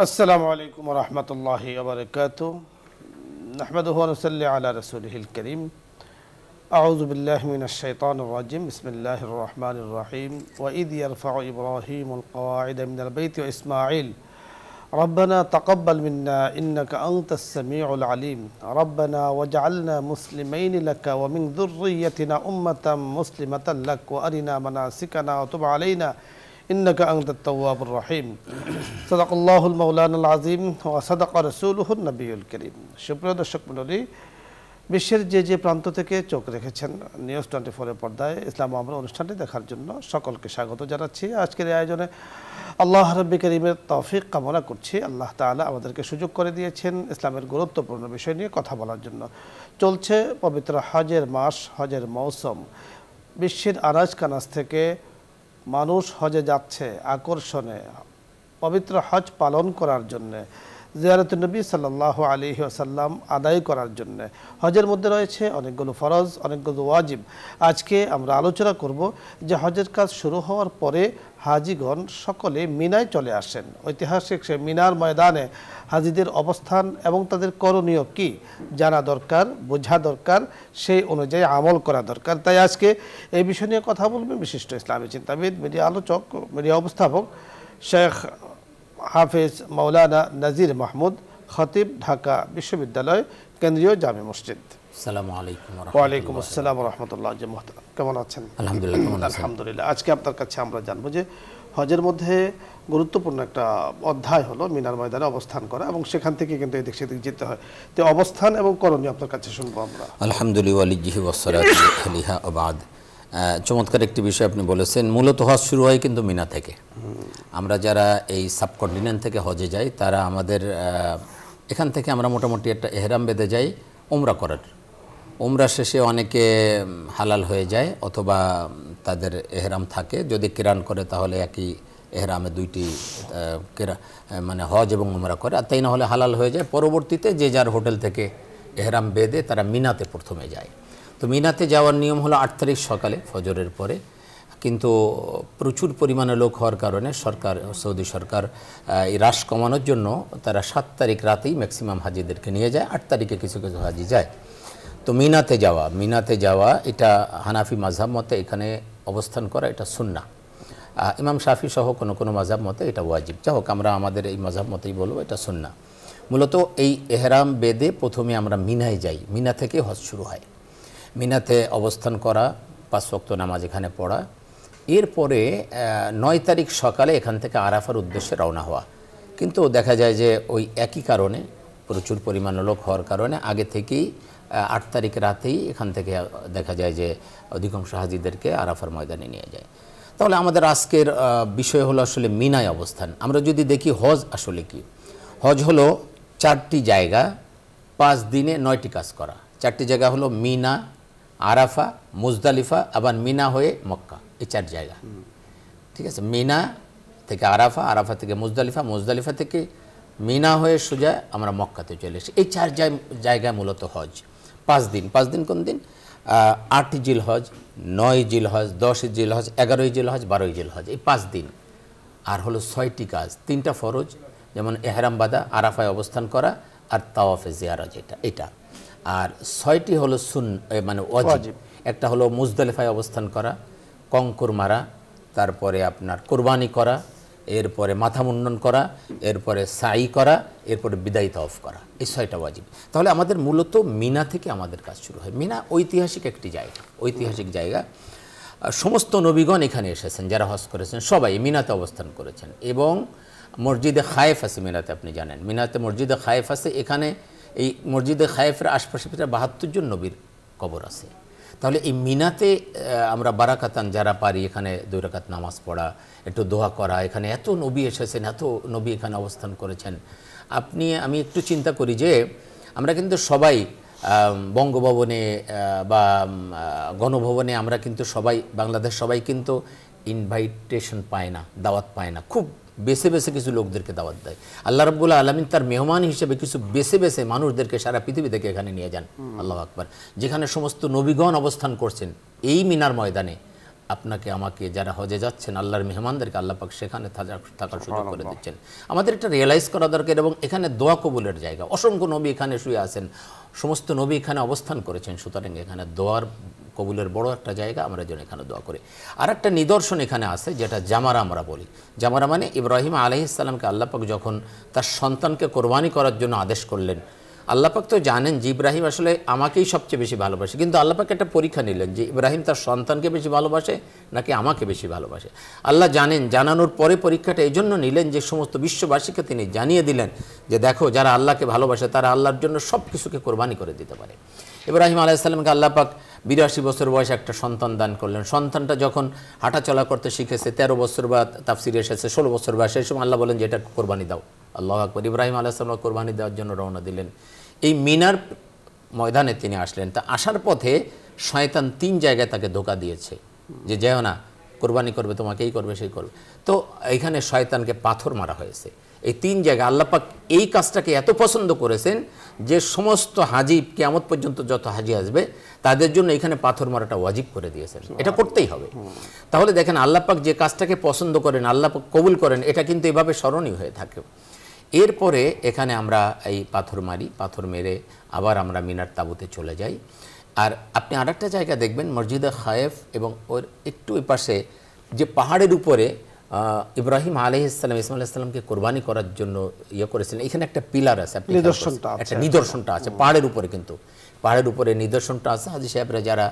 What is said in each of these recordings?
السلام عليكم ورحمة الله وبركاته نحمده ونصلي على رسوله الكريم أعوذ بالله من الشيطان الرجيم بسم الله الرحمن الرحيم وإذ يرفع إبراهيم القواعد من البيت وإسماعيل ربنا تقبل منا إنك أنت السميع العليم ربنا وجعلنا مسلمين لك ومن ذريتنا أمة مسلمة لك وأرنا مناسكنا وتب علينا إنك أنت التواب الرحيم صدق الله المولانا العظيم وصدق رسوله النبي الكريم সুপ্রিয় দর্শক মণ্ডলী বিশ্বের যে প্রান্ত থেকে চোখ রেখেছেন নিউজ 24 এর পর্দায় ইসলাম আমরা অনুষ্ঠানটি দেখার জন্য সকলকে স্বাগত জানাচ্ছি। আজকের এই আয়োজনে আল্লাহ রাব্বুল কারীমের তৌফিক কামনা করছি। আল্লাহ তাআলা আমাদেরকে সুযোগ করে দিয়েছেন ইসলামের গুরুত্বপূর্ণ বিষয় নিয়ে কথা বলার জন্য। চলছে পবিত্র হজের মাস, হজের মৌসুম। বিশ্বের আনাজ কানাজ থেকে মানুষ হজে যাচ্ছে আকর্ষণে, পবিত্র হজ পালন করার জন্যে, জিয়ারতুন নবী সাল্লাল্লাহু আলাইহি ওয়াসাল্লাম আদায় করার জন্য। হজের মধ্যে রয়েছে অনেকগুলো ফরজ, অনেকগুলো ওয়াজিব। আজকে আমরা আলোচনা করব যে হজের কাজ শুরু হওয়ার পরে হাজিগণ সকলে মিনায় চলে আসেন। ঐতিহাসিক সে মিনার ময়দানে হাজিদের অবস্থান এবং তাদের করণীয় কি জানা দরকার, বোঝা দরকার, সেই অনুযায়ী আমল করা দরকার। তাই আজকে এই বিষয় নিয়ে কথা বলবেন বিশিষ্ট ইসলামী চিন্তাবিদ, মিডিয়া আলোচক, মিডিয়া উপস্থাপক শেখ হাফেজ মাওলানা নাজির মাহমুদ, খতিব, ঢাকা বিশ্ববিদ্যালয় কেন্দ্রীয় জামে মসজিদ। আসসালামু আলাইকুম। ওয়ালাইকুম আসসালাম ওয়া রাহমাতুল্লাহ। কেমন আছেন? আলহামদুলিল্লাহ। আলহামদুলিল্লাহ। আজকে আপনার কাছে আমরা জানবো যে হজের মধ্যে গুরুত্বপূর্ণ একটা অধ্যায় হলো মিনার ময়দানে অবস্থান করা, এবং সেখান থেকে কিন্তু এদিক সেদিক যেতে হয়। তো অবস্থান এবং করণীয় আপনার কাছে শুনবো আমরা। আলহামদুলিল্লাহ ওয়ালিহি ওয়াসসালাতু আলাইহা ওয়া বাদ। চমৎকার একটি বিষয় আপনি বলেছেন। মূলত হজ শুরু হয় কিন্তু মিনা থেকে। আমরা যারা এই সাবকন্টিনেন্ট থেকে হজে যাই তারা আমাদের এখান থেকে আমরা মোটামুটি একটা এহরাম বেঁধে যাই উমরা করার। উমরা শেষে অনেকে হালাল হয়ে যায় অথবা তাদের এহরাম থাকে। যদি কিরান করে তাহলে একই এহরামে দুইটি মানে হজ এবং উমরা করে, আর তাই না হলে হালাল হয়ে যায়। পরবর্তীতে যে যার হোটেল থেকে এহরাম বেঁধে তারা মিনাতে প্রথমে যায়। তো মিনাতে যাওয়ার নিয়ম হলো 8 তারিখ সকালে ফজরের পরে, কিন্তু প্রচুর পরিমাণে লোক হওয়ার কারণে সৌদি সরকার এই হ্রাস কমানোর জন্য তারা 7 তারিখ রাতেই ম্যাক্সিমাম হাজিদেরকে নিয়ে যায়। 8 তারিখে কিছু কিছু হাজি যায়। তো মিনাতে যাওয়া এটা হানাফি মাযহাব মতে এখানে অবস্থান করা এটা সুন্নাহ। ইমাম শাফি সহ কোনো মাযহাব মতে এটা ওয়াজিব। যা হোক, আমরা আমাদের এই মাযহাব মতেই বলবো এটা সুন্নাহ। মূলত এই এহরাম বেদে প্রথমে আমরা মিনায় যাই। মিনা থেকে হজ শুরু হয়। মিনাতে অবস্থান করা, 5 ওয়াক্ত নামাজ এখানে পড়া, এরপরে 9 তারিখ সকালে এখান থেকে আরাফার উদ্দেশ্যে রওনা হওয়া। কিন্তু দেখা যায় যে ওই একই কারণে, প্রচুর পরিমাণে লোক হওয়ার কারণে আগে থেকেই 8 তারিখ রাতেই এখান থেকে দেখা যায় যে অধিকাংশ হাজিদেরকে আরাফার ময়দানে নিয়ে যায়। তাহলে আমাদের আজকের বিষয় হলো আসলে মিনায় অবস্থান। আমরা যদি দেখি হজ আসলে কি, হজ হলো 4টি জায়গা, 5 দিনে 9টি কাজ করা। 4টি জায়গা হলো মিনা, আরাফা, মুজদালিফা, আবার মিনা হয়ে মক্কা। এই 4 জায়গা, ঠিক আছে। মিনা থেকে আরাফা, আরাফা থেকে মুজদালিফা, মুজদালিফা থেকে মিনা হয়ে সোজা আমরা মক্কাতে চলে এসেছি। এই 4 জায়গায় মূলত হজ। 5 দিন। 5 দিন কোন দিন? 8 জিল হজ, 9 জিল হজ, 10 জিল হজ, 11 জিল হজ, 12 জিল হজ। এই 5 দিন। আর হলো 6টি কাজ, 3টা ফরজ, যেমন এহরাম বাঁধা, আরাফায় অবস্থান করা, আর তাওয়াফে জিয়ারা এটা। আর 6টি হলো মানে ওয়াজিব। একটা হলো মুজদালিফায় অবস্থান করা, কঙ্কর মারা, তারপরে আপনার কোরবানি করা, এরপরে মাথা মুন্ডন করা, এরপরে সাই করা, এরপরে বিদায়ী তাওয়াফ করা। এই 6টা ওয়াজিব। তাহলে আমাদের মূলত মিনা থেকে আমাদের কাজ শুরু হয়। মিনা ঐতিহাসিক একটি জায়গা, ঐতিহাসিক জায়গা। সমস্ত নবীগণ এখানে এসেছেন, যারা হজ করেছেন সবাই মিনাতে অবস্থান করেছেন। এবং মসজিদে খায়েফ আছে মিনাতে, আপনি জানেন মিনাতে মসজিদে খায়েফ আছে। এখানে এই মসজিদে খায়েফের আশপাশে 72 জন নবীর কবর আছে। তাহলে এই মিনাতে আমরা বারাকাতান যারা পারি এখানে 2 রাকাত নামাজ পড়া, একটু দোয়া করা। এখানে এত নবী এসেছেন, এত নবী এখানে অবস্থান করেছেন। আমি একটু চিন্তা করি যে আমরা কিন্তু সবাই বঙ্গভবনে বা গণভবনে আমরা কিন্তু সবাই, বাংলাদেশ সবাই কিন্তু ইনভাইটেশন পায় না, দাওয়াত পায় না। খুব বেছে বেছে কিছু লোকদেরকে দাওয়াত দেয়। আল্লাহ রাব্বুল আলামিন তার মেহমান হিসেবে কিছু বেছে বেছে মানুষদেরকে সারা পৃথিবী থেকে এখানে নিয়ে যান। আল্লাহু আকবার। যেখানে সমস্ত নবীগণ অবস্থান করছেন এই মিনার ময়দানে, আপনাকে আমাকে যারা হজে যাচ্ছেন আল্লাহর মেহমানদেরকে আল্লাহ পাক সেখানে থাকার সুযোগ করে দিচ্ছেন। আমাদের এটা রিয়েলাইজ করা দরকার এবং এখানে দোয়া কবুলের জায়গা। অসংখ্য নবী এখানে শুয়ে আছেন, সমস্ত নবী এখানে অবস্থান করেছেন, সুতরাং এখানে দোয়ার কবুলের বড় একটা জায়গা, আমরা যেন এখানে দোয়া করি। আর একটা নিদর্শন এখানে আছে যেটা জামারা আমরা বলি। জামারা মানে ইব্রাহিম আলাইহিস সালামকে আল্লাহ পাক যখন তার সন্তানকে কোরবানি করার জন্য আদেশ করলেন, আল্লাহ পাক তো জানেন যে ইব্রাহিম আসলে আমাকেই সবচেয়ে বেশি ভালোবাসে, কিন্তু আল্লাহ পাক একটা পরীক্ষা নিলেন যে ইব্রাহিম তার সন্তানকে বেশি ভালোবাসে নাকি আমাকে বেশি ভালোবাসে। আল্লাহ জানেন, জানানোর পরে পরীক্ষাটা এই জন্য নিলেন যে সমস্ত বিশ্ববাসীকে তিনি জানিয়ে দিলেন যে দেখো, যারা আল্লাহকে ভালোবাসে তারা আল্লাহর জন্য সব কিছুকে কোরবানি করে দিতে পারে। ইব্রাহিম আলাইহিস সালামকে আল্লাহ পাক 82 বছর বয়সে একটা সন্তান দান করলেন। সন্তানটা যখন হাঁটাচলা করতে শিখেছে, 13 বছর বা তাফসিরে এসেছে 16 বছর বয়সে, সেই সময় আল্লাহ বলেন যে এটা কোরবানি দাও। আল্লাহু আকবার। ইব্রাহিম আলাইহিস সালাম কোরবানি দেওয়ার জন্য রওনা দিলেন। এই মিনার ময়দানে তিনি আসলেন। তা আসার পথে শয়তান 3 জায়গায় তাকে ধোঁকা দিয়েছে যে যেও না, কোরবানি করবে, তোমাকে এই করবে সেই করবে। তো এইখানে শয়তানকে পাথর মারা হয়েছে। এই 3 জায়গায় আল্লাহ পাক এই কাজটাকে এত পছন্দ করেছেন যে সমস্ত হাজি, কিয়ামত পর্যন্ত যত হাজি আসবে তাদের জন্য এখানে পাথর মারাটা ওয়াজিব করে দিয়েছেন। এটা করতেই হবে। তাহলে দেখেন, আল্লাহ পাক যে কাজটাকে পছন্দ করেন, আল্লাহ পাক কবুল করেন, এটা কিন্তু এভাবে স্মরণীয় হয়ে থাকে। এরপরে এখানে আমরা এই পাথর মারি, পাথর মেরে আবার আমরা মিনার তাঁবুতে চলে যাই। আর আপনি আরেকটা জায়গা দেখবেন, মসজিদে খায়েফ এবং ওর একটু ওই পাশে যে পাহাড়ের উপরে ইব্রাহিম আলাইহিস সালাম ইসমাইল আলাইহিস সালামকে কোরবানি করার জন্য করেছিলেন, এখানে একটা পিলার আছে, একটা নিদর্শনটা আছে পাহাড়ের উপরে। কিন্তু পাহাড়ের উপরে নিদর্শনটা আছে, হাজী সাহেবরা যারা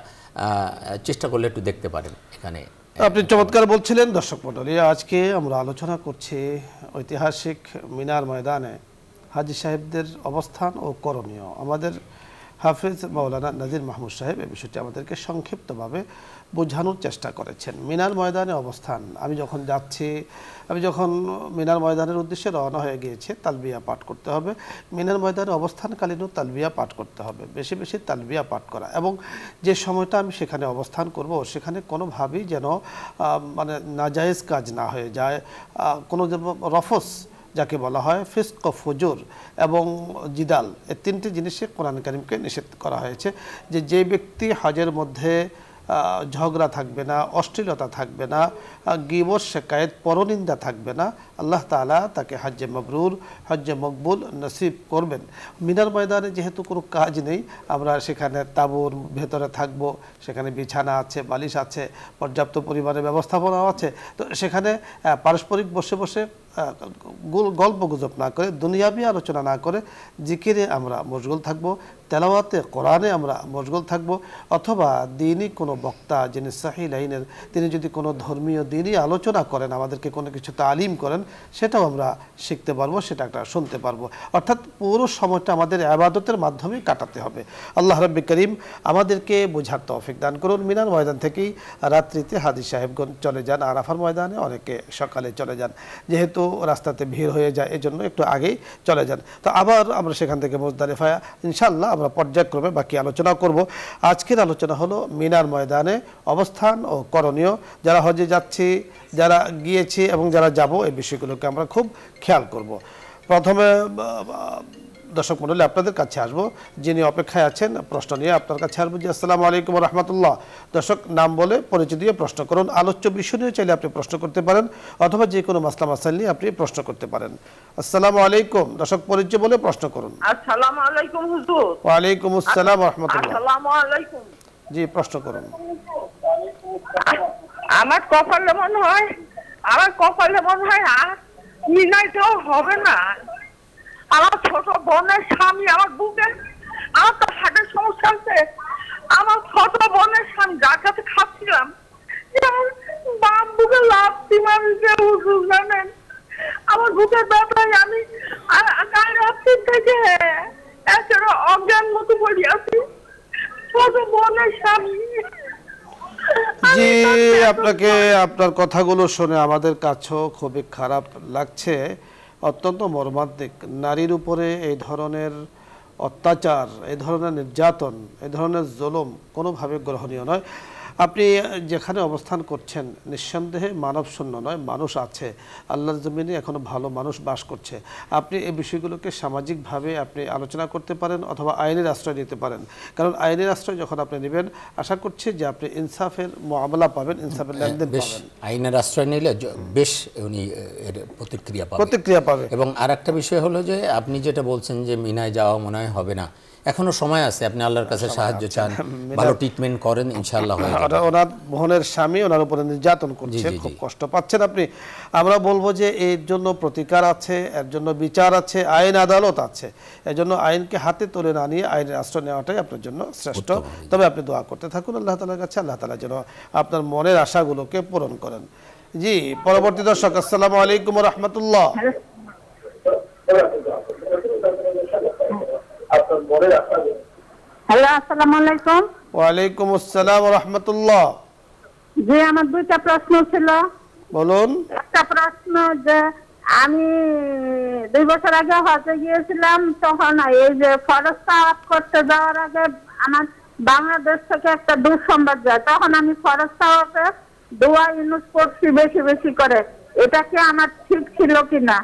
চেষ্টা করলে একটু দেখতে পারেন। এখানে আপনি চমৎকার বলছিলেন। দর্শক মণ্ডলী, আজকে আমরা আলোচনা করছি ঐতিহাসিক মিনার ময়দানে হাজী সাহেবদের অবস্থান ও করণীয়। আমাদের হাফেজ মাওলানা নাজির মাহমুদ সাহেব এই বিষয়টি আমাদেরকে সংক্ষিপ্তভাবে বোঝানোর চেষ্টা করেছেন। মিনার ময়দানে অবস্থান, আমি যখন মিনার ময়দানের উদ্দেশ্যে রওনা হয়ে গিয়েছি, তালবিয়া পাঠ করতে হবে। মিনার ময়দানে অবস্থানকালীনও তালবিয়া পাঠ করতে হবে, বেশি বেশি তালবিয়া পাঠ করা। এবং যে সময়টা আমি সেখানে অবস্থান করব, সেখানে কোনোভাবেই যেন মানে নাজায়েজ কাজ না হয়ে যায়। কোনো রফস যাকে বলা হয়, ফিস্ক, ফুজুর এবং জিদাল, এই 3টি জিনিসে কোরআন কারীমকে নিষেধ করা হয়েছে যে ব্যক্তি হজের মধ্যে ঝগড়া থাকবে না, অশ্লীলতা থাকবে না, গীবত, শিকায়েত, পরনিন্দা থাকবে না, আল্লাহ তাআলা তাকে হজ্জে মাবরুর, হজ্জে মকবুল নসিব করবেন। মিনার ময়দানে যেহেতু কোনো কাজ নেই, আমরা সেখানে তাঁবুর ভেতরে থাকব, সেখানে বিছানা আছে, বালিশ আছে, পর্যাপ্ত পরিমাণে ব্যবস্থাপনা আছে। তো সেখানে পারস্পরিক বসে বসে গল্প গুজব না করে, দুনিয়াবি আলোচনা না করে জিকিরে আমরা মশগুল থাকব, তেলাওয়াতে কোরআনে আমরা মশগুল থাকব, অথবা দিনই কোনো বক্তা যিনি সহিহ লাইনের, তিনি যদি কোনো ধর্মীয় দিনই আলোচনা করেন, আমাদেরকে কোনো কিছু তালিম করেন, সেটাও আমরা শিখতে পারবো, সেটা একটা শুনতে পারবো। অর্থাৎ পুরো সময়টা আমাদের ইবাদতের মাধ্যমে কাটাতে হবে। আল্লাহ রাব্বি করিম আমাদেরকে বোঝার তৌফিক দান করুন। মিনার ময়দান থেকেই রাত্রিতে হাজী সাহেবগঞ্জ চলে যান, আরাফার ময়দানে অনেকে সকালে চলে যান, যেহেতু রাস্তাতে ভিড় হয়ে যায় এজন্য একটু আগেই চলে যান। তো আবার আমরা সেখান থেকে মুজদালিফায় ইনশাআল্লাহ আমরা পর্যায়ক্রমে বাকি আলোচনা করব। আজকের আলোচনা হলো মিনার ময়দানে অবস্থান ও করণীয়। যারা হজে যাচ্ছি, যারা গিয়েছি এবং যারা যাব, এই বিষয়গুলোকে আমরা খুব খেয়াল করব। প্রথমে দর্শক মণ্ডলী, আপনাদের কাছে আসবো, যিনি অপেক্ষায় আছেন প্রশ্ন নিয়ে, আপনার কাছে আসবো। জি, আসসালামু আলাইকুম ওয়া রাহমাতুল্লাহ। দর্শক নাম বলে পরিচয় দিয়ে প্রশ্ন করুন। আলোচ্য বিষয় নিয়ে চাইলে আপনি প্রশ্ন করতে পারেন, অথবা যে কোনো মাসলা মাসাইল নিয়ে আপনি প্রশ্ন করতে পারেন। আসসালামু আলাইকুম। দর্শক পরিচয় বলে প্রশ্ন করুন। আসসালামু আলাইকুম হুজুর। ওয়া আলাইকুম আসসালাম ওয়া রাহমাতুল্লাহ। আসসালামু আলাইকুম। জি, প্রশ্ন করুন। আমার কপালে মনে হয় আর মিনাইতেও হবে না। আমার ছোট বোনের স্বামী আমার বুকে, আমার তো হার্টের সমস্যা আছে, আমার ছোট বোনের স্বামী যার কাছে খাচ্ছিলাম, বাম বুকে লাফতি মারিছে হুজুর, জানেন আমার বুকের ব্যাপারে আমি রাত্রি থেকে এছাড়া অজ্ঞান মতো পড়ি আছি। ছোট বোনের স্বামী। জি, আপনাকে আপনার কথাগুলো শুনে আমাদের কাছেও খুবই খারাপ লাগছে, অত্যন্ত মর্মান্তিক। নারীর উপরে এই ধরনের অত্যাচার, এই ধরনের নির্যাতন, এই ধরনের জুলুম কোনোভাবে গ্রহণীয় নয়। আপনি যেখানে অবস্থান করছেন নিঃসন্দেহে মানব শূন্য নয়, মানুষ আছে, আল্লাহর জমিনে এখনো ভালো মানুষ বাস করছে। আপনি এই বিষয়গুলোকে সামাজিকভাবে আপনি আলোচনা করতে পারেন অথবা আইনের আশ্রয় নিতে পারেন। কারণ আইনের আশ্রয় যখন আপনি নেবেন, আশা করছি যে আপনি ইনসাফের মুআমালা পাবেন, ইনসাফের লেনদেন পাবেন। আইনের আশ্রয় নিলে বেশ উনি এর প্রতিক্রিয়া পাবে। এবং আরেকটা বিষয় হলো যে আপনি যেটা বলছেন যে মিনায় যাওয়া মনে হয় হবে না, এখনো সময় আছে, আপনি আল্লাহর কাছে সাহায্য চান, ভালো ট্রিটমেন্ট করেন, ইনশাআল্লাহ হয়ে যাবে। ওনার বোনের স্বামী ওনার উপরে নির্যাতন করছে, খুব কষ্ট পাচ্ছেন আপনি। আমরা বলবো যে এর জন্য প্রতিকার আছে, এর জন্য বিচার আছে, আইন আদালত আছে। এর জন্য আইনকে হাতে তুলে না নিয়ে আইনের আশ্রয় নেওয়াটাই আপনার জন্য শ্রেষ্ঠ। তবে আপনি দোয়া করতে থাকুন আল্লাহ তাআলার কাছে, আল্লাহ তাআলা যেন আপনার মনের আশাগুলোকে পূরণ করেন। জি, পরবর্তী দর্শক, আসসালামু আলাইকুম ওয়া রাহমাতুল্লাহ। হ্যালো, আসসালামু আলাইকুম। ওয়ালাইকুম আসসালাম ওয়া রাহমাতুল্লাহ। জি, আমার দুইটা প্রশ্ন ছিল। বলুন। একটা প্রশ্ন যে আমি 2 বছর আগে হজে গিয়েছিলাম, তখন এই যে ফরজ তাওয়াফ করতে যাওয়ার আগে আমার বাংলাদেশ থেকে একটা দুঃসংবাদ যায়, তখন আমি ফরজ তাওয়াফে দোয়া ইউনুস পড়ছি বেশি বেশি করে। এটা কি আমার ঠিক ছিল কিনা?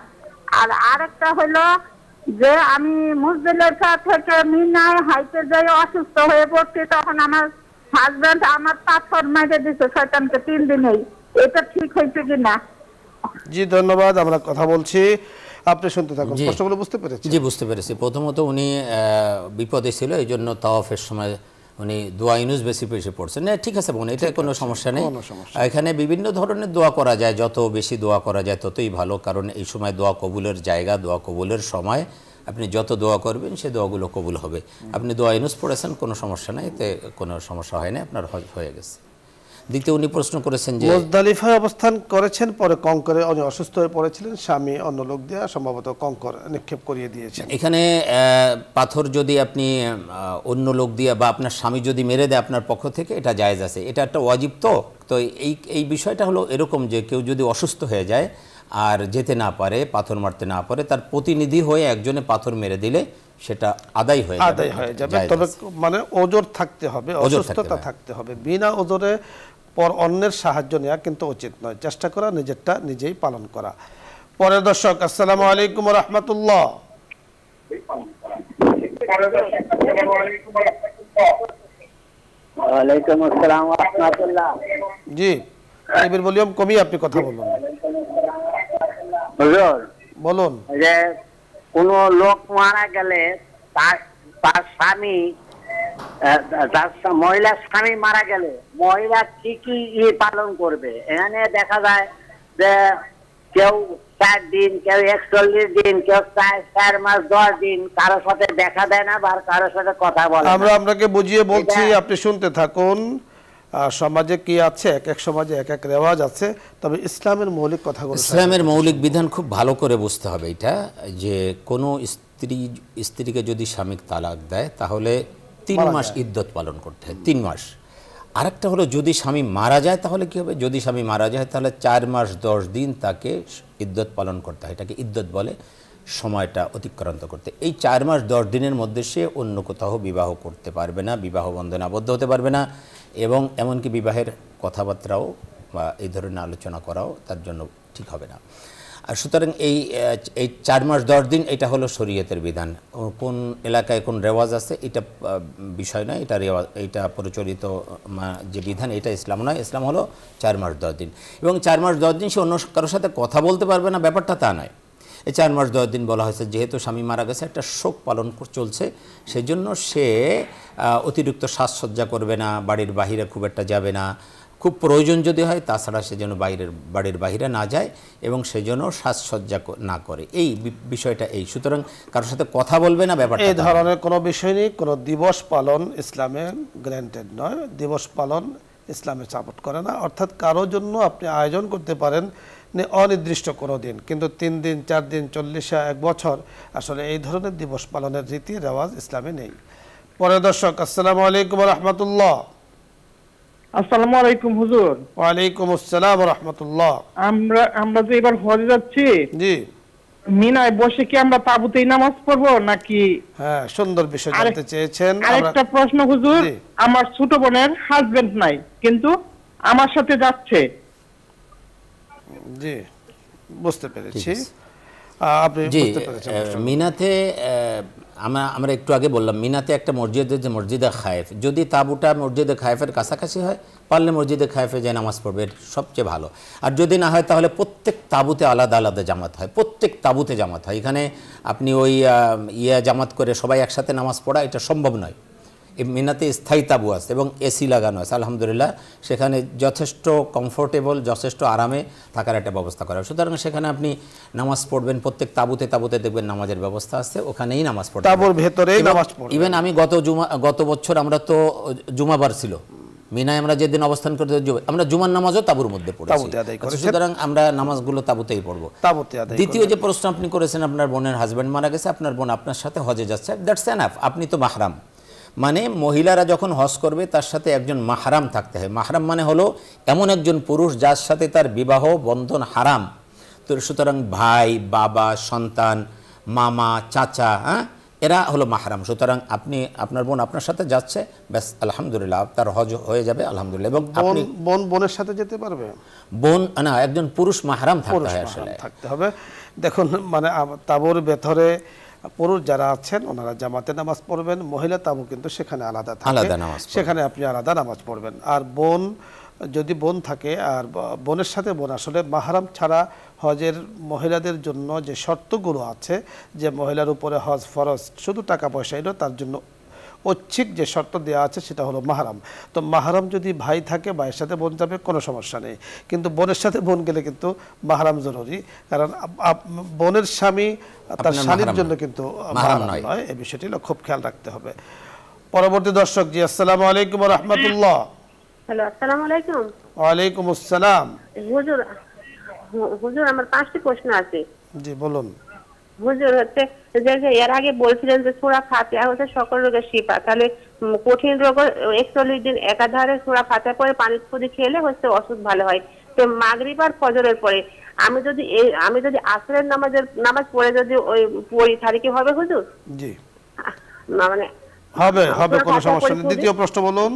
আর আরেকটা হলো যে আমি মুজদালিফা থেকে মিনায় হাইতে যাই অসুস্থ হয়ে পড়ছি, তখন আমার হাজবেন্ড আমার পাথর মেরে দিছে শয়তানকে 3 দিনেই। এটা ঠিক হয়েছে কিনা? জি, ধন্যবাদ, আমরা কথা বলছি, আপনি শুনতে থাকুন। প্রশ্নগুলো বুঝতে পেরেছি? জি, বুঝতে পেরেছি। প্রথমত উনি বিপদে ছিল, এই জন্য তাওয়াফের সময় উনি দোয়া ইউনুস বেশি বেশি পড়ছেন। ঠিক আছে বোন, এটা কোনো সমস্যা নেই। এখানে বিভিন্ন ধরনের দোয়া করা যায়, যত বেশি দোয়া করা যায় ততই ভালো, কারণ এই সময় দোয়া কবুলের জায়গা, দোয়া কবুলের সময়। আপনি যত দোয়া করবেন সে দোয়াগুলো কবুল হবে। আপনি দোয়া ইউনুস পড়েছেন, কোনো সমস্যা নেই, এতে কোনো সমস্যা হয় না, আপনার হজ হয়ে গেছে। দ্বিতীয় উনি প্রশ্ন করেছেন যে মুজদালিফায় অবস্থান করেছেন, পরে কঙ্করে উনি অসুস্থ হয়ে পড়েছিলেন, স্বামী অন্য লোক দিয়ে সম্ভবত কঙ্কর নিক্ষেপ করিয়ে দিয়েছেন। এখানে পাথর যদি আপনি অন্য লোক দিয়ে বা আপনার স্বামী যদি মেরে দেয় আপনার পক্ষ থেকে, এটা জায়েজ আছে। এটা একটা ওয়াজিব। তো এই বিষয়টা হলো এরকম যে কেউ যদি অসুস্থ হয়ে যায় আর যেতে না পারে, পাথর মারতে না পারে, তার প্রতিনিধি হয়ে একজনে পাথর মেরে দিলে সেটা আদায় হয়ে যাবে। তবে মানে ওজর থাকতে হবে, অসুস্থতা থাকতে হবে। বিনা ওজরে পর অন্যের সাহায্য নেওয়া কিন্তু উচিত নয়। চেষ্টা করা নিজেরটা নিজেই পালন করা। পরের দর্শক, আসসালামু আলাইকুম ওয়া রাহমাতুল্লাহ। ওয়ালাইকুম আসসালাম ওয়া রাহমাতুল্লাহ। জি, টিভির ভলিউম কমিয়ে আপনি কথা বলুন। হুজুর বলুন। যে কোন লোক মারা গেলে তার স্বামী, মহিলার স্বামী মারা গেলে মহিলা কি কি পালন করবে? এখানে দেখা যায় যে কেউ 4 দিন, কেউ 41 দিন, কেউ 4 মাস 10 দিন, কারোর সাথে দেখা দেয় না বা কারোর সাথে কথা বলে না। আমরা আপনাকে বুঝিয়ে বলছি, আপনি শুনতে থাকুন। সমাজে কি আছে, এক এক সমাজে এক এক রেওয়াজ আছে, তবে ইসলামের মৌলিক কথাগুলো, ইসলামের মৌলিক বিধান খুব ভালো করে বুঝতে হবে। এটা যে কোনো স্ত্রীকে যদি স্বামী তালাক দেয় তাহলে 3 মাস ইদ্যত পালন করতে হয়, 3 মাস। আরেকটা হলো যদি স্বামী মারা যায় তাহলে কি হবে? যদি স্বামী মারা যায় তাহলে 4 মাস 10 দিন তাকে ইদ্যত পালন করতে হয়। এটাকে ইদ্যত বলে, সময়টা অতিক্রান্ত করতে। এই 4 মাস 10 দিনের মধ্যে সে অন্য কোথাও বিবাহ করতে পারবে না, বিবাহ বন্ধনে আবদ্ধ হতে পারবে না, এবং এমনকি বিবাহের কথাবার্তাও বা এই ধরনের আলোচনা করাও তার জন্য ঠিক হবে না। আর সুতরাং এই 4 মাস 10 দিন এটা হলো শরীয়তের বিধান। কোন এলাকায় কোন রেওয়াজ আছে এটা বিষয় নয়, এটা রেওয়াজ, এটা প্রচলিত যে বিধান এটা ইসলাম নয়। ইসলাম হলো 4 মাস 10 দিন, এবং 4 মাস 10 দিন সে অন্য কারোর সাথে কথা বলতে পারবে না, ব্যাপারটা তা নয়। এই 4 মাস 10 দিন বলা হয়েছে যেহেতু স্বামী মারা গেছে, একটা শোক পালন চলছে, সেই জন্য সে অতিরিক্ত সাজসজ্জা করবে না, বাড়ির বাহিরে খুব একটা যাবে না, খুব প্রয়োজন যদি হয়, তাছাড়া সে যেন বাড়ির বাহিরে না যায় এবং সে যেন সাজসজ্জা না করে। এই বিষয়টা এই। সুতরাং কারোর সাথে কথা বলবে না, ব্যাপারটা এই ধরনের কোনো বিষয় নেই। কোনো দিবস পালন ইসলামে গ্র্যান্টেড নয়, দিবস পালন ইসলামে সাপোর্ট করে না। অর্থাৎ কারোর জন্য আপনি আয়োজন করতে পারেন অনির্দিষ্ট কোনো দিন, কিন্তু 3 দিন 4 দিন 40 1 বছর আসলে এই ধরনের দিবস পালনের রীতি রেওয়াজ ইসলামে নেই। পরের দর্শক, আসসালামু আলাইকুম ওয়া রাহমাতুল্লাহ। আসসালামু আলাইকুম হুজুর। ওয়ালাইকুম আসসালাম ওয়া রাহমাতুল্লাহ। আমরা যে এবার হজে যাচ্ছি, জি, মিনায় বসে কি আমরা তাঁবুতেই নামাজ পড়বো নাকি? হ্যাঁ, সুন্দর বিষয় জানতে চেয়েছেন। আরেকটা প্রশ্ন হুজুর, জি। আমার ছোট বোনের হাজবেন্ড নাই, কিন্তু আমার সাথে যাচ্ছে। জি, বুঝতে পেরেছি। আপনি জি, বুঝতে পেরেছেন। মিনাতে আমরা একটু আগে বললাম মিনাতে একটা মসজিদের যে মসজিদে খায়েফ, যদি তাঁবুটা মসজিদে খায়েফের কাছাকাছি হয় পারলে মসজিদে খায়েফে যে নামাজ পড়বে সবচেয়ে ভালো। আর যদি না হয় তাহলে প্রত্যেক তাঁবুতে আলাদা আলাদা জামাত হয়, প্রত্যেক তাঁবুতে জামাত হয়। এখানে আপনি ওই জামাত করে সবাই একসাথে নামাজ পড়া এটা সম্ভব নয়। এই মিনাতে স্থায়ী তাঁবু আছে এবং এসি লাগানো আছে, আলহামদুলিল্লাহ। সেখানে যথেষ্ট কমফোর্টেবল, যথেষ্ট আরামে থাকার একটা ব্যবস্থা করা হয়। সুতরাং সেখানে আপনি নামাজ পড়বেন, প্রত্যেক তাঁবুতে তাঁবুতে দেখবেন নামাজের ব্যবস্থা আছে, ওখানেই নামাজ পড়বেন, তাঁবুর ভেতরেই নামাজ পড়বেন। ইভেন আমি গত বছর আমরা তো জুমাবার ছিল মিনায়, আমরা যেদিন অবস্থান করতে আমরা জুমার নামাজও তাঁবুর মধ্যে পড়েছি। সুতরাং আমরা নামাজগুলো তাঁবুতেই পড়বো। দ্বিতীয় যে প্রশ্ন আপনি করেছেন, আপনার বোনের হাজব্যান্ড মারা গেছে, আপনার বোন আপনার সাথে হজে যাচ্ছে, দ্যাটস এনাফ। আপনি তো মাহরাম, মানে মহিলারা যখন হজ করবে তার সাথে একজন মাহরাম থাকতে হয়। মাহরাম মানে হলো এমন একজন পুরুষ যার সাথে তার বিবাহ বন্ধন হারাম। তো সুতরাং ভাই, বাবা, সন্তান, মামা, চাচা, এরা হলো মাহরাম। সুতরাং আপনার বোন আপনার সাথে যাচ্ছে, ব্যাস আলহামদুলিল্লাহ, তার হজ হয়ে যাবে আলহামদুলিল্লাহ। এবং বোনের সাথে যেতে পারবে? বোন না, একজন পুরুষ মাহরাম থাকতে হয়, আসলে থাকতে হবে। দেখুন, মানে তাঁবুর ভেতরে পুরুষ যারা আছেন ওনারা জামাতে নামাজ পড়বেন, মহিলা তাঁবু কিন্তু সেখানে আলাদা থাকে, সেখানে আপনি আলাদা নামাজ পড়বেন। আর বোন, যদি বোন থাকে আর বোনের সাথে বোন, আসলে মাহরাম ছাড়া হজের মহিলাদের জন্য যে শর্তগুলো আছে, যে মহিলার উপরে হজ ফরজ, শুধু টাকা পয়সা এলো, তার জন্য ঐচ্ছিক যে শর্ত দেওয়া আছে সেটা হলো মাহরাম। তো মাহরাম যদি ভাই থাকে, ভাইয়ের সাথে বোন যাবে, কোনো সমস্যা নেই। কিন্তু বোনের সাথে বোন গেলে কিন্তু মাহরাম জরুরি, কারণ বোনের স্বামী তার স্বামীর জন্য কিন্তু মাহরাম নয়। এই বিষয়টি খুব খেয়াল রাখতে হবে। পরবর্তী দর্শক, জি, আসসালামু আলাইকুম ওয়া রাহমাতুল্লাহ। হ্যালো, আসসালামু আলাইকুম। ওয়ালাইকুম আসসালাম। হুজুর, আমার 5টি প্রশ্ন আছে। জি, বলুন। হুজুর, হচ্ছে যে এর আগে বলছিলেন যে সূরা ফাতিহা হচ্ছে সকল রোগের শিফা, তাহলে কঠিন রোগ 41 দিন একাধারে সূরা ফাতিহা পড়ে পানি ফুদি খেলে হচ্ছে অসুখ ভালো হয়। তো মাগরিব আর ফজরের পরে আমি যদি আসরের নামাজ পড়ে যদি ওই পড়ি, তাহলে কি হবে হুজুর? জি, মানে হবে, কোনো সমস্যা নেই। দ্বিতীয় প্রশ্ন বলুন।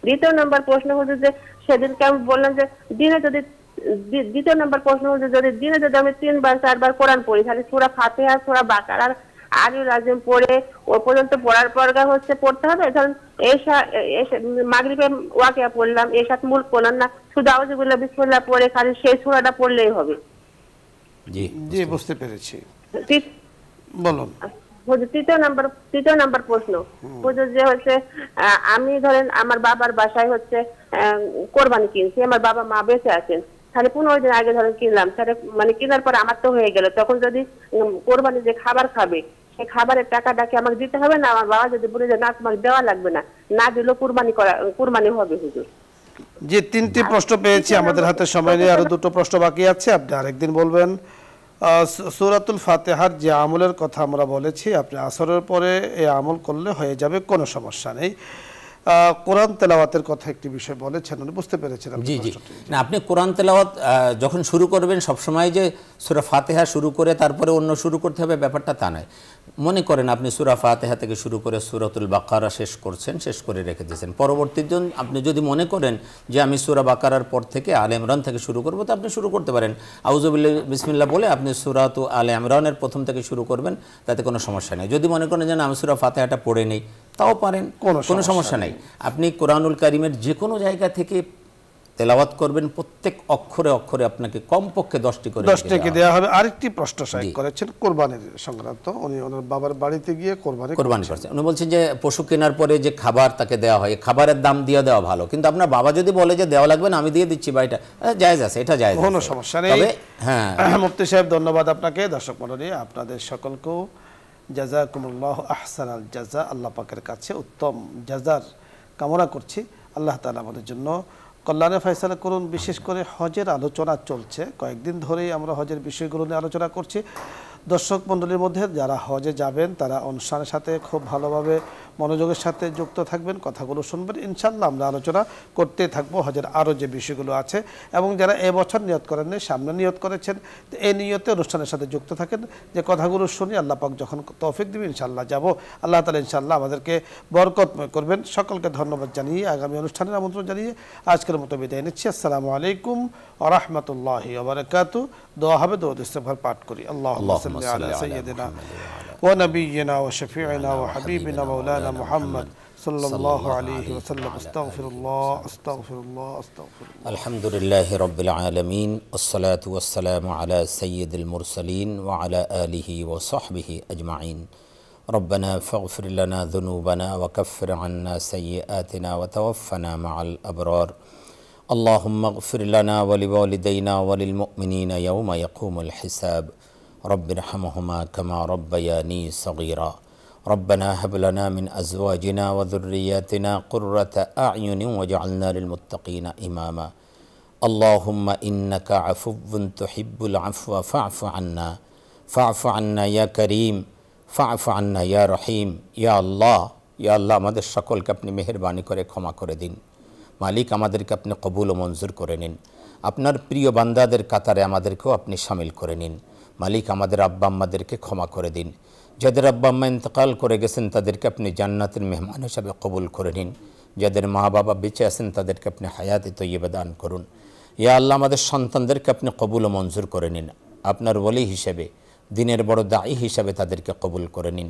দ্বিতীয় নম্বর প্রশ্ন হচ্ছে যে সেদিনকে আমি বললাম যে দিনে যদি দ্বিতীয় নম্বর প্রশ্ন হচ্ছে যদি দিনে যদি আমি 3বার 4বার কোরআন পড়ি, তাহলে সূরা ফাতিহা, সূরা বাকারা আর আলিউল আযম পড়ে ও পর্যন্ত পড়ার পর হচ্ছে পড়তে হবে। ধরুন মাগরিবে ওয়াকিয়া পড়লাম, এশাত মুলক পড়লাম না, শুধু আউযুবিল্লাহ বিসমিল্লাহ পড়ে খালি সেই সূরাটা পড়লেই হবে? জি, বুঝতে পেরেছি, বলুন। তৃতীয় নাম্বার প্রশ্ন যে হচ্ছে আমি ধরেন আমার বাবার বাসায় হচ্ছে কোরবানি কিনছি, আমার বাবা মা বেঁচে আছেন, তাহলে 15 দিন আগে ধরেন কিনলাম, তাহলে মানে কেনার পর আমার তো হয়ে গেল, তখন যদি কোরবানি যে খাবার খাবে সেই খাবারের টাকাটাকে আমাকে দিতে হবে না? আমার বাবা যদি বলে যে না তোমাকে দেওয়া লাগবে না দিলেও কুরবানি হবে হুজুর? যে 3টি প্রশ্ন পেয়েছি, আমাদের হাতে সময় নেই, আরো 2টো প্রশ্ন বাকি আছে, আপনি আরেকদিন বলবেন। সূরাতুল ফাতিহার যে আমলের কথা আমরা বলেছি, আপনি আসরের পরে এই আমল করলে হয়ে যাবে, কোনো সমস্যা নেই। কোরআন তেলাওয়াতের কথা একটি বিষয় বলেছেন, বুঝতে পেরেছেন? জি, না, আপনি কোরআন তেলাওয়াত যখন শুরু করবেন সবসময় যে সূরা ফাতিহা শুরু করে তারপরে অন্য শুরু করতে হবে, ব্যাপারটা তা নয়। মনে করেন আপনি সূরা ফাতিহা থেকে শুরু করে সূরাতুল বাকারা শেষ করে রেখে দিয়েছেন, পরবর্তী দিন আপনি যদি মনে করেন যে আমি সূরা বাকারার পর থেকে আলে ইমরান থেকে শুরু করব, তো আপনি শুরু করতে পারেন। আউযুবিল্লাহি বিসমিল্লাহ বলে আপনি সূরাতু আলে ইমরানের প্রথম থেকে শুরু করবেন, তাতে কোনো সমস্যা নেই। যদি মনে করেন যে আমি সূরা ফাতিহাটা পড়ে নেই, তাও পারেন, কোনো সমস্যা নেই। আপনি কোরআনুল কারীমের যে কোনো জায়গা থেকে তেলাওয়াত করবেন, প্রত্যেক অক্ষরে অক্ষরে আপনাকে কমপক্ষে 10টি করে দেওয়া হবে। আরেকটি প্রশ্ন শাইখ করেছেন কোরবানির সংক্রান্ত, উনি ওনার বাবার বাড়িতে গিয়ে কোরবানি করছেন। উনি বলছেন যে পশু কেনার পরে যে খাবার তাকে দেওয়া হয়, খাবারের দাম দিয়ে দেওয়া ভালো, কিন্তু আপনার বাবা যদি বলে যে দেওয়া লাগবে না, আমি দিয়ে দিচ্ছি বা এটা জায়েজ আছে, এটা জায়েজ, কোনো সমস্যা নেই। হ্যাঁ, মুফতি সাহেব, ধন্যবাদ আপনাকে। দর্শক মণ্ডলী, আপনাদের সকলকেও জাযাকুমুল্লাহু আহসানাল জাযা, আল্লাহ পাকের কাছে উত্তম জাযার কামনা করছি। আল্লাহ তাআলা আমাদের জন্য কল্যাণে ফয়সালা করুন। বিশেষ করে হজের আলোচনা চলছে, কয়েকদিন ধরেই আমরা হজের বিষয়গুলো নিয়ে আলোচনা করছি। দর্শক মণ্ডলীর মধ্যে যারা হজে যাবেন তারা অনুষ্ঠানের সাথে খুব ভালোভাবে মনোযোগের সাথে যুক্ত থাকবেন, কথাগুলো শুনবেন। ইনশাআল্লাহ আমরা আলোচনা করতে থাকবো হজের আরও যে বিষয়গুলো আছে, এবং যারা এবছর নিয়ত করেননি সামনে নিয়ত করেছেন, তো এই নিয়তে অনুষ্ঠানের সাথে যুক্ত থাকেন, যে কথাগুলো শুনি আল্লাহ পাক যখন তৌফিক দিবেন ইনশাআল্লাহ যাব। আল্লাহ তাআলা ইনশাআল্লাহ আমাদেরকে বরকতময় করবেন। সকলকে ধন্যবাদ জানিয়ে আগামী অনুষ্ঠানের আমন্ত্রণ জানিয়ে আজকের মতো বিদায় নিচ্ছি। আসসালামু আলাইকুম ওয়া রাহমাতুল্লাহি ওয়া বারাকাতুহু। দোয়া হবে, দরুদ ইস্তেগফার পাঠ করি। আল্লাহুম্মা সাল্লি আলা সাইয়্যিদিনা ওয়া নাবিয়্যিনা ওয়া শাফিঈনা ওয়া হাবিবিনা মাওলানা মুহাম্মদ সাল্লাল্লাহু আলাইহি ওয়া সাল্লাম। আস্তাগফিরুল্লাহ আস্তাগফিরুল্লাহ আস্তাগফিরুল্লাহ। আলহামদুলিল্লাহি রাব্বিল আলামিন ওয়াসসালাতু ওয়াসসালামু আলা সাইয়্যিদিল মুরসালিন ওয়া আলা আলিহি ওয়া সাহবিহি আজমাইন। ربنا فاغفر لنا ذنوبنا وكفر عنا سيئاتنا وتوفنا مع الأبرار. اللهم اغفر لنا ولوالدينا وللمؤمنين يوم يقوم الحساب. رب ارحمهما كما ربياني صغيرا. ربنا هب لنا من أزواجنا وذرياتنا قرة أعين واجعلنا للمتقين إماما. اللهم إنك عفو تحب العفو فاعف عنا. فاعف عنا يا كريم ফাফু আন্না ইয়া রহিম। ইয়া আল্লাহ আমাদের সকলকে আপনি মেহেরবানি করে ক্ষমা করে দিন। মালিক, আমাদেরকে আপনি কবুল ও মঞ্জুর করে নিন। আপনার প্রিয় বান্দাদের কাতারে আমাদেরকেও আপনি শামিল করে নিন। মালিক, আমাদের আব্বা আম্মাদেরকে ক্ষমা করে দিন। যাদের আব্বা আম্মা ইন্তেকাল করে গেছেন তাদেরকে আপনি জান্নাতের মেহমান হিসাবে কবুল করে নিন। যাদের মা বাবা বেঁচে আছেন তাদেরকে আপনি হায়াতে তৈয়বা দান করুন। ইয়া আল্লাহ, আমাদের সন্তানদেরকে আপনি কবুল ও মঞ্জুর করে নিন। আপনার ওলি হিসেবে, দিনের বড় দায়ী হিসাবে তাদেরকে কবুল করে নিন।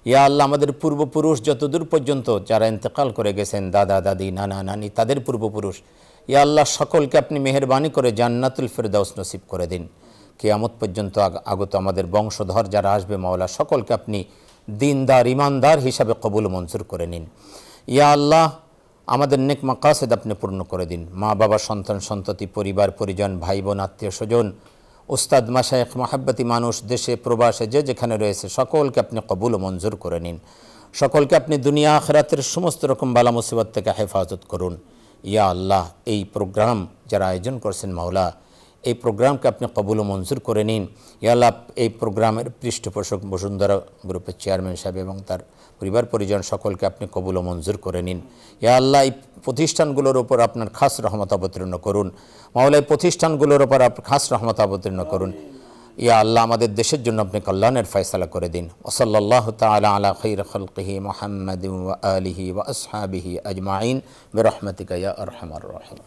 ইয়া আল্লাহ, আমাদের পূর্বপুরুষ যতদূর পর্যন্ত যারা ইন্তেকাল করে গেছেন, দাদা দাদি নানা নানি, তাদের পূর্বপুরুষ, ইয়া আল্লাহ সকলকে আপনি মেহেরবানি করে জান্নাতুল ফেরদাউস নসিব করে দিন। কিয়ামত পর্যন্ত আগত আমাদের বংশধর যারা আসবে মাওলা, সকলকে আপনি দিনদার ইমানদার হিসাবে কবুল মঞ্জুর করে নিন। ইয়া আল্লাহ, আমাদের নেক মাকাসিদ আপনি পূর্ণ করে দিন। মা বাবা, সন্তান সন্ততি, পরিবার পরিজন, ভাই বোন, আত্মীয় স্বজন, উস্তাদ মাশায়েখ, মাহাব্বতি মানুষ, দেশে প্রবাসে যে যেখানে রয়েছে সকলকে আপনি কবুল ও মঞ্জুর করে নিন। সকলকে আপনি দুনিয়া আখিরাতের সমস্ত রকম বালা মুসিবত থেকে হেফাজত করুন। ইয়া আল্লাহ, এই প্রোগ্রাম যারা আয়োজন করছেন মাওলা, এই প্রোগ্রামকে আপনি কবুল ও মঞ্জুর করে নিন। ইয়া আল্লাহ, এই প্রোগ্রামের পৃষ্ঠপোষক বসুন্ধরা গ্রুপের চেয়ারম্যান সাহেব এবং তার পরিবার পরিজন সকলকে আপনি কবুল ও মঞ্জুর করে নিন। ইয়া আল্লাহ, এই প্রতিষ্ঠানগুলোর উপর আপনার খাস রহমত অবতীর্ণ করুন। মাওলা, এই প্রতিষ্ঠানগুলোর উপর খাস রহমত অবতীর্ণ করুন। ইয়া আল্লাহ, আমাদের দেশের জন্য আপনি কল্যাণের ফয়সালা করে দিন। ওয়াসাল্লাল্লাহু তাআলা আলা খায়রি খালকিহি মুহাম্মাদিন ওয়া আলিহি ওয়া আসহাবিহি আজমাইন বিরহমাতিকা ইয়া আরহামার রাহিম।